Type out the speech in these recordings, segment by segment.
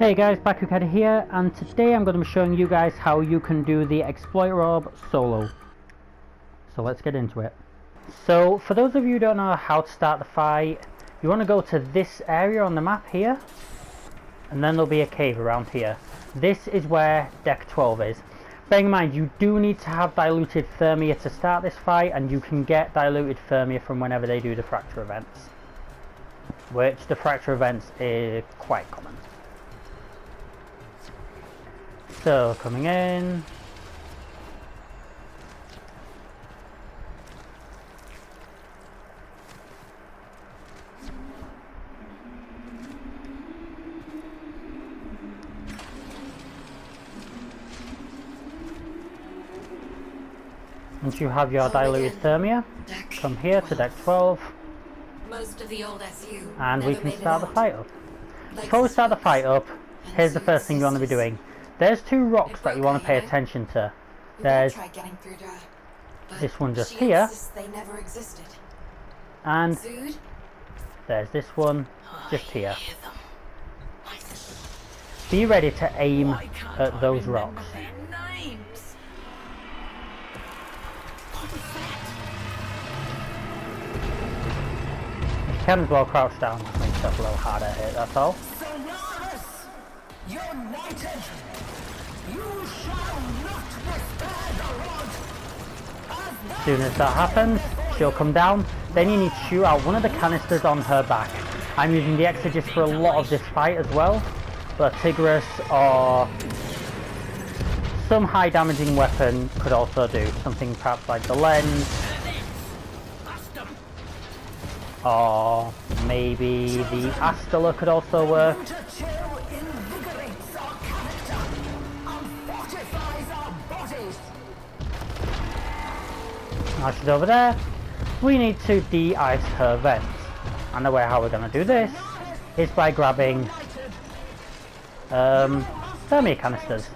Hey guys, Baku-kider here, and today I'm going to be showing you guys how you can do the exploiter orb solo. So let's get into it. So for those of you who don't know how to start the fight, you want to go to this area on the map here, and then there'll be a cave around here. This is where deck 12 is. Bearing in mind, you do need to have diluted thermia to start this fight, and you can get diluted thermia from whenever they do the fracture events, which the fracture events is quite common. So, coming in. Once you have your diluted thermia, come here to deck 12. Most of the old SU and we can start the fight up. Before we start the fight up, here's the first thing you want to be doing. There's two rocks that you want to pay attention to. There's this one just here, and there's this one just here. Be ready to aim at those rocks. You can as well crouch down, just make yourself a little harder hit, that's all. As soon as that happens, she'll come down. Then you need to shoot out one of the canisters on her back. I'm using the Exegis for a lot of this fight as well, but Tigris or some high damaging weapon could also do. Something perhaps like the lens, or maybe the Astela could also work. Now she's over there. We need to de-ice her vents, and the way how we're going to do this is by grabbing thermia canisters.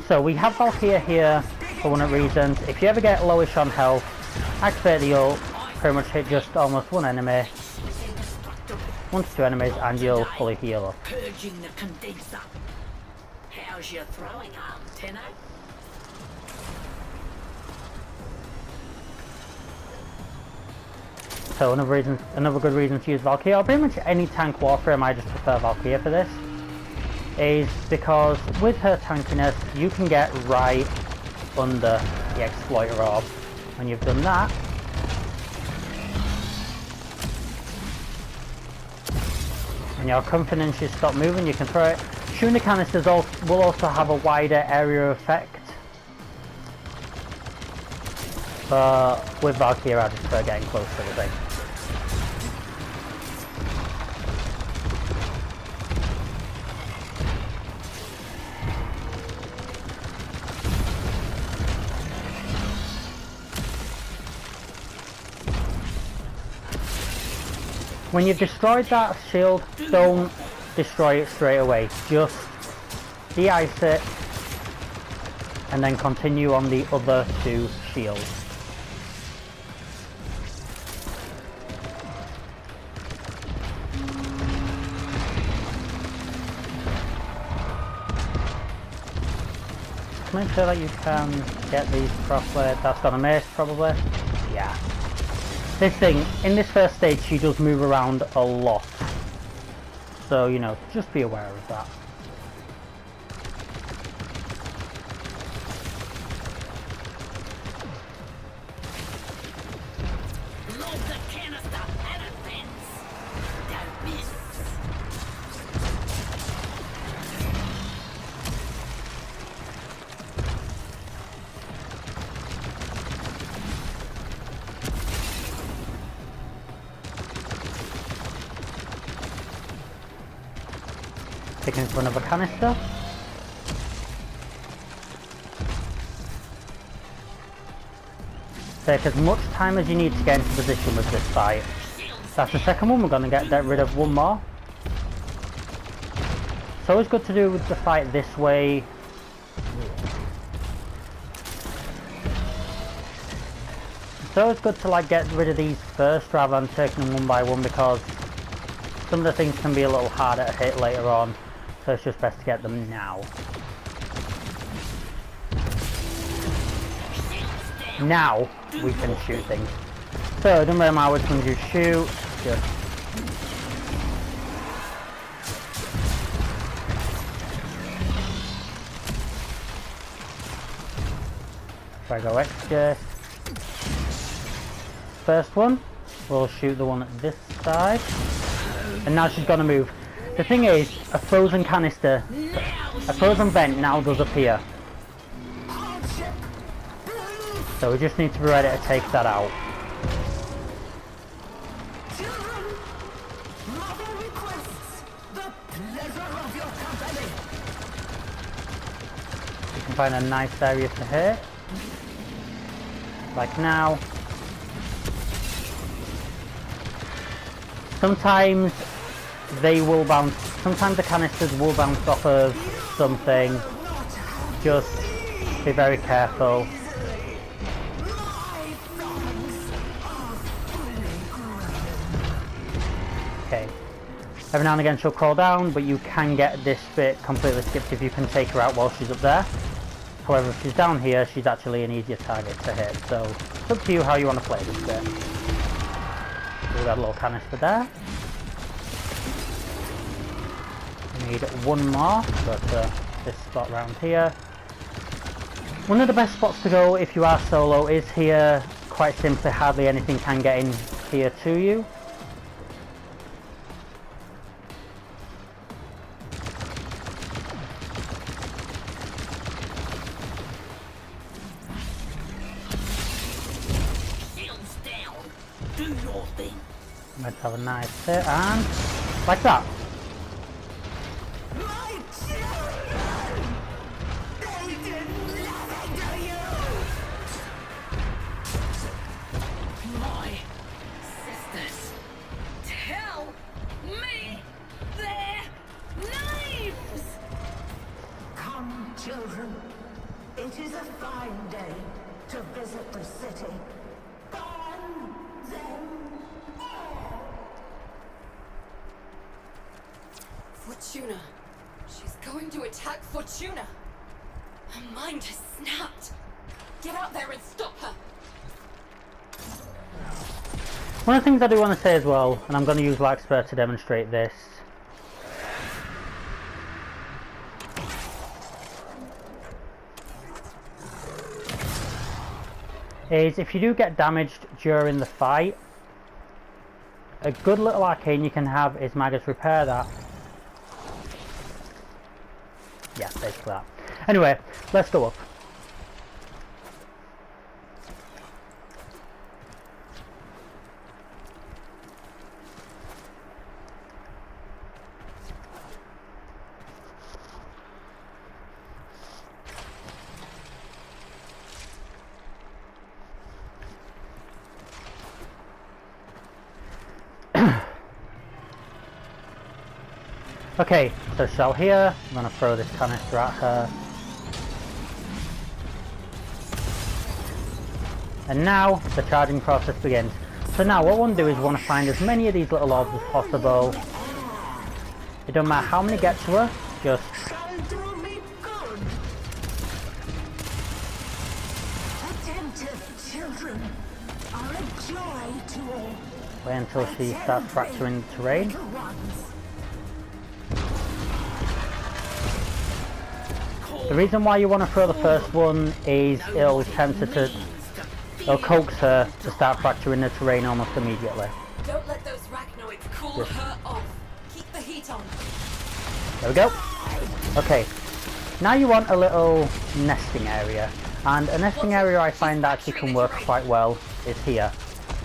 So we have Valkyria here for one of the reasons. If you ever get lowish on health, activate the ult, pretty much hit just almost one enemy, 1 to 2 enemies, and you'll fully heal up. How's your throwing arm, Tenno? So another good reason to use Valkyria, or pretty much any tank warframe, I just prefer Valkyria for this, is because with her tankiness, you can get right under the exploiter orb. When you've done that, and your confidence should stop moving, you can throw it. Shooting the canisters will also have a wider area effect, but with Valkyria I just prefer getting close to the thing. When you've destroyed that shield, don't destroy it straight away. Just de-ice it and then continue on the other two shields. Make sure that you can get these properly. That's gonna miss probably. Yeah. This thing, in this first stage, she does move around a lot. So, you know, just be aware of that. Load the canister and advance. Don't miss. Taking into another canister. Take as much time as you need to get into position with this fight. That's the second one. We're going to get rid of one more. It's always good to do the fight this way. So it's good to like get rid of these first rather than taking them one by one, because some of the things can be a little harder to hit later on, so it's just best to get them now. Now we can shoot things. So it doesn't really matter which ones you shoot, just if I go extra, first one, we'll shoot the one at this side, and now she's gonna move. The thing is, a frozen canister, a frozen vent now does appear. So we just need to be ready to take that out. You can find a nice area to hit. Like now. Sometimes they will bounce, sometimes the canisters will bounce off of something. Just be very careful. Okay. Every now and again she'll crawl down, but you can get this bit completely skipped if you can take her out while she's up there. However, if she's down here, she's actually an easier target to hit, so it's up to you how you want to play this bit. We've got a little canister there. We need one more, go to this spot round here. One of the best spots to go if you are solo is here. Quite simply, hardly anything can get in here to you. Let's have a nice hit, and like that. My sisters, tell me their names! Come, children. It is a fine day to visit the city. Burn them all. Fortuna. She's going to attack Fortuna. Her mind has snapped. Get out there and stop her. One of the things I do want to say as well, and I'm going to use Larkspur to demonstrate this, is if you do get damaged during the fight, a good little arcane you can have is Magus repair that. Yeah, basically that. Anyway, let's go up. Okay, so shell here, I'm going to throw this canister at her. And now the charging process begins. So now what I want to do is want to find as many of these little orbs as possible. It don't matter how many get to her, just Shall do me good. Attentive children are a joy to all. wait until she starts fracturing the terrain. Little ones. The reason why you want to throw the first one is it'll tempt her to, it'll coax her to start fracturing the terrain almost immediately. Don't let those arachnoids cool her off. Keep the heat on. There we go. Okay, now you want a little nesting area, and a nesting area I find that actually can work quite well is here.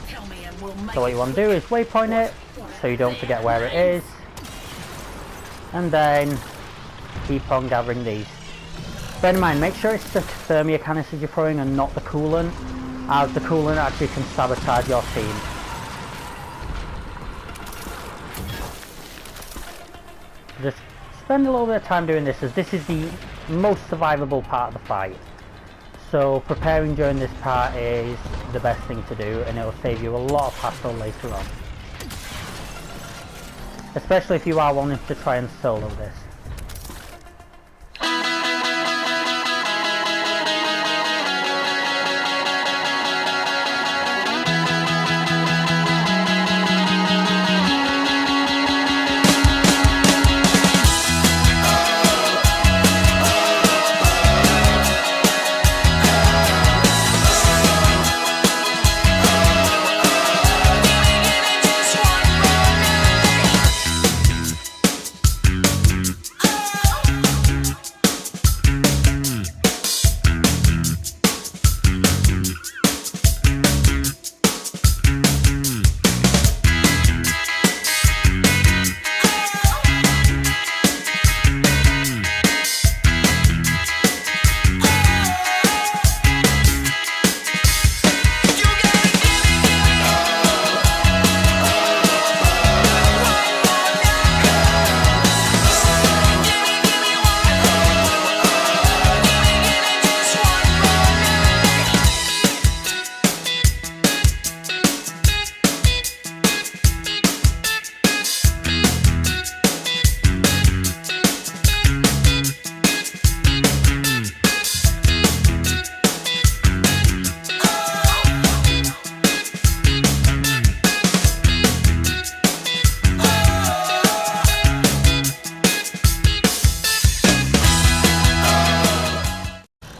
Tell me and we'll make So what you want to do is waypoint it so you don't forget where it is, and then keep on gathering these. Bear in mind, make sure it's the thermia canisters you're throwing and not the coolant, as the coolant actually can sabotage your team. Just spend a little bit of time doing this, as this is the most survivable part of the fight. So preparing during this part is the best thing to do, and it will save you a lot of hassle later on. especially if you are wanting to try and solo this.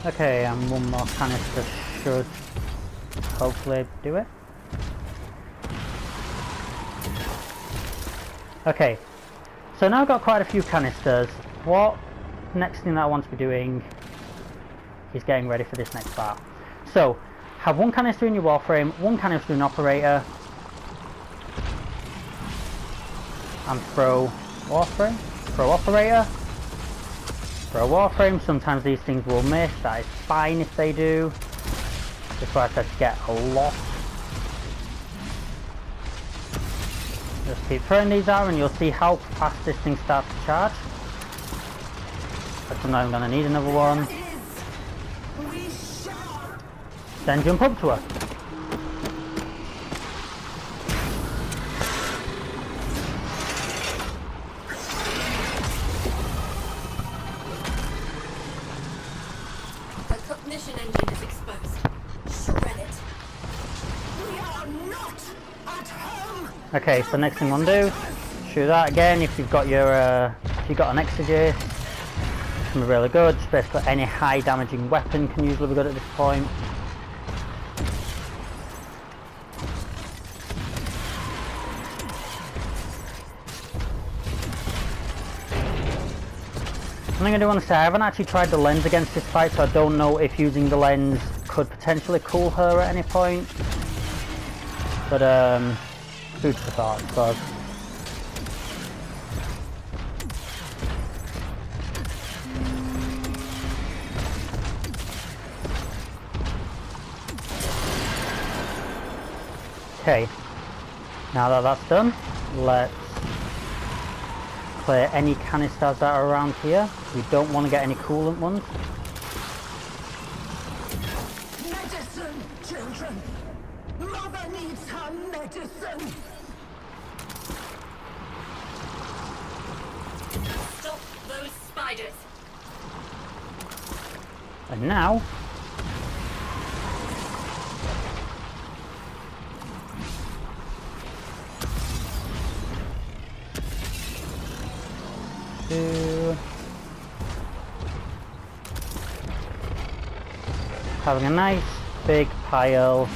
Okay, and one more canister should hopefully do it. Okay, so now I've got quite a few canisters. What next thing that I want to be doing is getting ready for this next part. So, have one canister in your warframe, one canister in operator, and throw warframe, throw operator, throw warframe. Sometimes these things will miss, that is fine if they do. That's why I said to get a lot. Just keep throwing these out and you'll see how fast this thing starts to charge. But I'm not going to need another one. Then jump up to her. The cognition engine is exposed. Shred it. We are not at home. Okay, so next thing I want to do, shoot that again. If you've got your, if you've got an exegete, it's going to be really good. Just basically any high damaging weapon can usually be good at this point. One thing I do want to say, I haven't actually tried the lens against this fight, so I don't know if using the lens could potentially cool her at any point. But, food for thought, I suppose. Okay, now that that's done, let's clear any canisters that are around here. We don't want to get any coolant ones. Medicine, children. Mother needs her medicine. Stop those spiders. And now, having a nice big pile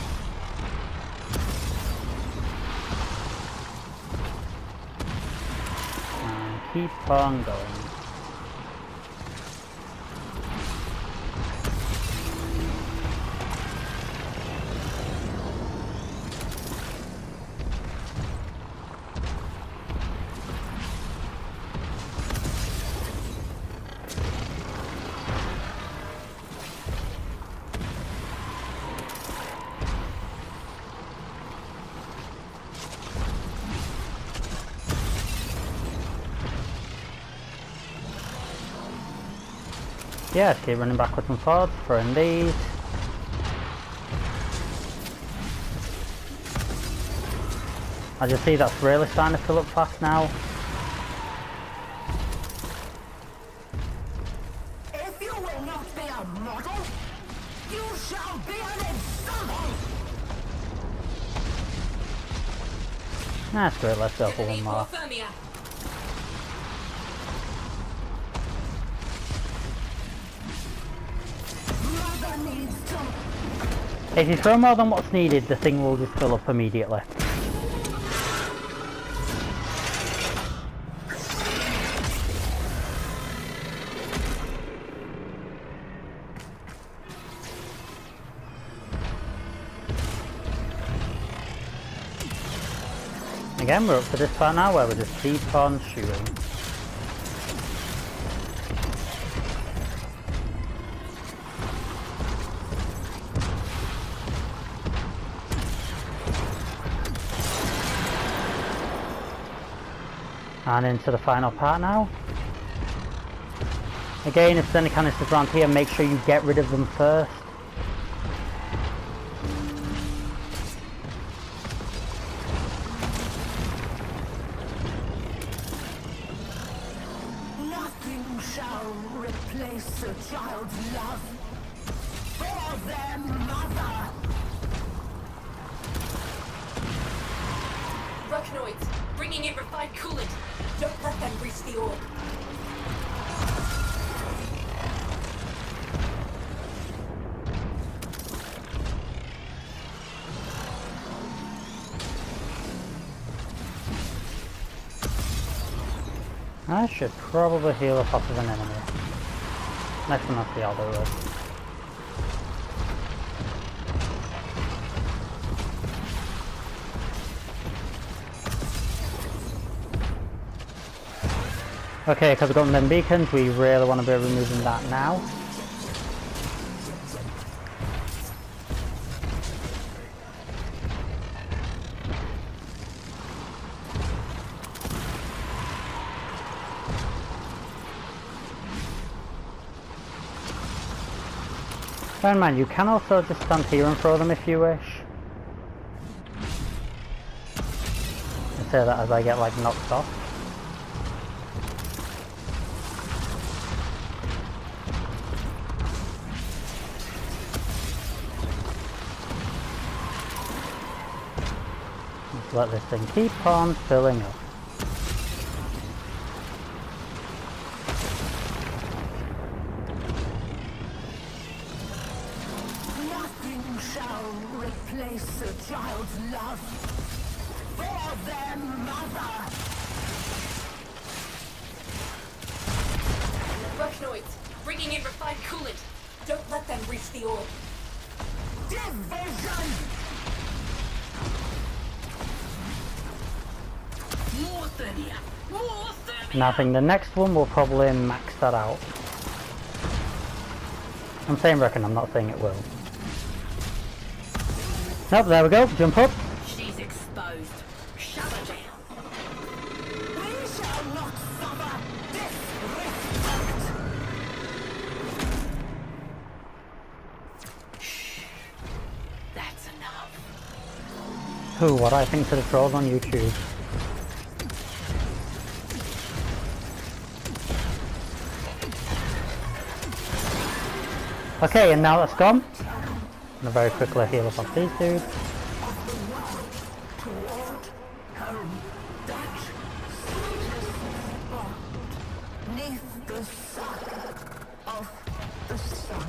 and keep on going. Yeah, keep running backwards and forwards, throwing these. As you see, that's really starting to fill up fast now. You shall be an example! That's great, let's go for Enemy one more. hypothermia. Mother needs to... If you throw more than what's needed, the thing will just fill up immediately. Again, we're up to this part now where we just keep on shooting. And into the final part now. Again, if there's any canisters around here, make sure you get rid of them first. Nothing shall replace a child's love for their mother. Arachnoids, bringing in refined coolant. Don't let them reach the orb. I should probably heal up off of an enemy. Next one, that's the other road. Okay, because we've got them beacons, we really want to be removing that now. Bear in mind, you can also just stand here and throw them if you wish. I say that as I get like knocked off. Just let this thing keep on filling up. Nothing shall replace a child's love for their mother. Arachnoids, bringing in refined coolant. Don't let them reach the orb. Division! More thermia! More thermia! And I think the next one will probably max that out. I'm saying reckon, I'm not saying it will. Nope, there we go, jump up. She's exposed. Shut her down. We shall not suffer disrespect! That's enough. Who, what I think to the trolls on YouTube. Okay, and now that's gone. I'm gonna very quickly heal up off these dudes. Toward home, that sweetest spot, 'neath the sun of the sun.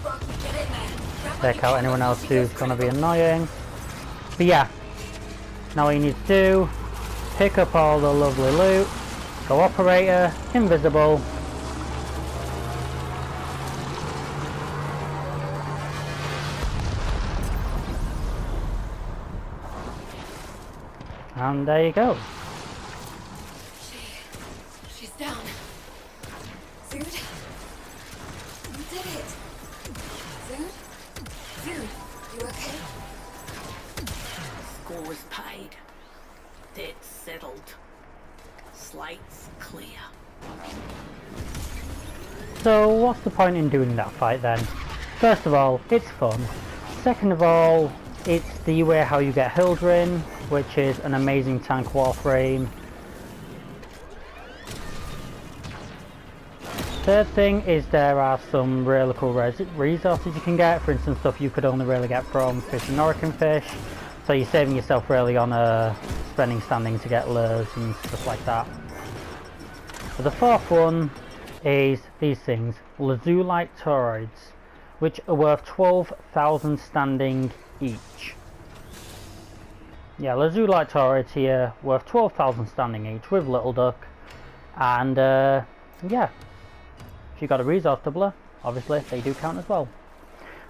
Sparky, get in there. Grab what Take you out can anyone before else she who's goes gonna be critical. annoying. But yeah, now all you need to do, pick up all the lovely loot, go operator, invisible. And there you go. She's down. Zood? You did it. Zood? Zood, you okay? Score's paid. Debt's settled. Slate's clear. So what's the point in doing that fight then? First of all, it's fun. Second of all, it's the way how you get Hildrin, which is an amazing tank warframe. Third thing is there are some really cool resources you can get. For instance, stuff you could only really get from fishing Orican fish. So you're saving yourself really on spending standing to get lures and stuff like that. But the fourth one is these things, lazulite toroids, which are worth 12,000 standing each. Yeah, lazulite toroids here, worth 12,000 standing each with little duck. And yeah, if you got a resource doubler, obviously they do count as well.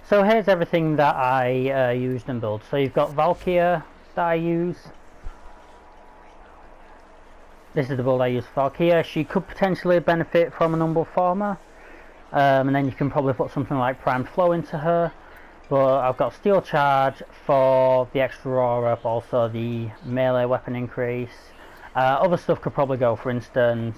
So here's everything that I used and built. So you've got Valkyria that I use. This is the build I use for Valkyria. She could potentially benefit from an Umbral Former. And then you can probably put something like Primed Flow into her. But I've got Steel Charge for the extra aura, but also the melee weapon increase. Other stuff could probably go, for instance,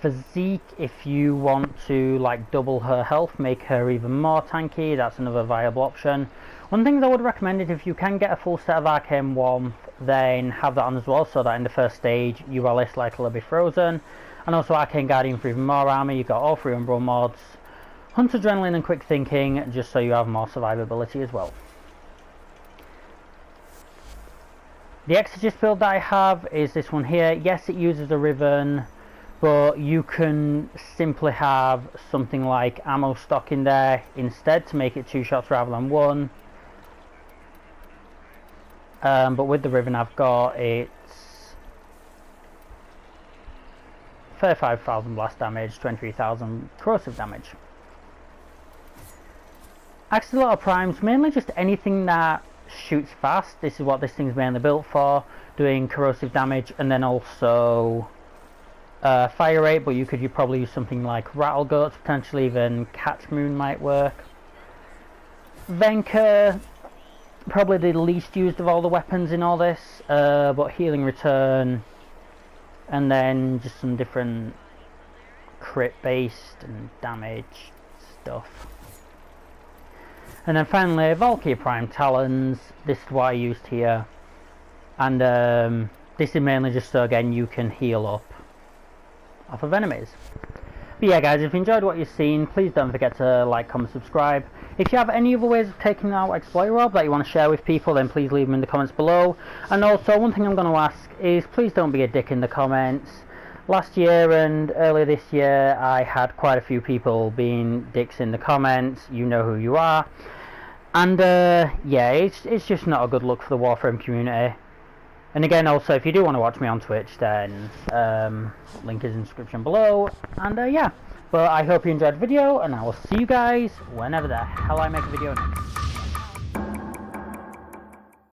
Physique, if you want to like double her health, make her even more tanky, that's another viable option. One thing that I would recommend is if you can get a full set of Arcane Warmth, then have that on as well, so that in the first stage you are less likely to be frozen. And also Arcane Guardian for even more armor. You've got all 3 Umbral mods, Hunt Adrenaline and Quick Thinking, just so you have more survivability as well. The Exorcist build that I have is this one here. Yes, it uses a Riven, but you can simply have something like ammo stock in there instead to make it 2 shots rather than 1. But with the Riven I've got, it's 35,000 blast damage, 23,000 corrosive damage. Axolotl Primes, mainly just anything that shoots fast. This is what this thing's mainly built for, doing corrosive damage, and then also fire rate, but you could probably use something like Rattle Guts, potentially even Catch Moon might work. Venka, probably the least used of all the weapons in all this, but Healing Return, and then just some different crit based and damage stuff. And then finally Valkyrie Prime Talons, this is what I used here, and this is mainly just so again you can heal up off of enemies. But yeah guys, if you enjoyed what you've seen, please don't forget to like, comment, subscribe. If you have any other ways of taking out Exploiter Orb that you want to share with people, then please leave them in the comments below. And also one thing I'm going to ask is please don't be a dick in the comments. Last year and earlier this year I had quite a few people being dicks in the comments, you know who you are. And yeah, it's just not a good look for the Warframe community. And again, also, if you do want to watch me on Twitch, then link is in the description below. And yeah, but I hope you enjoyed the video, and I will see you guys whenever the hell I make a video next.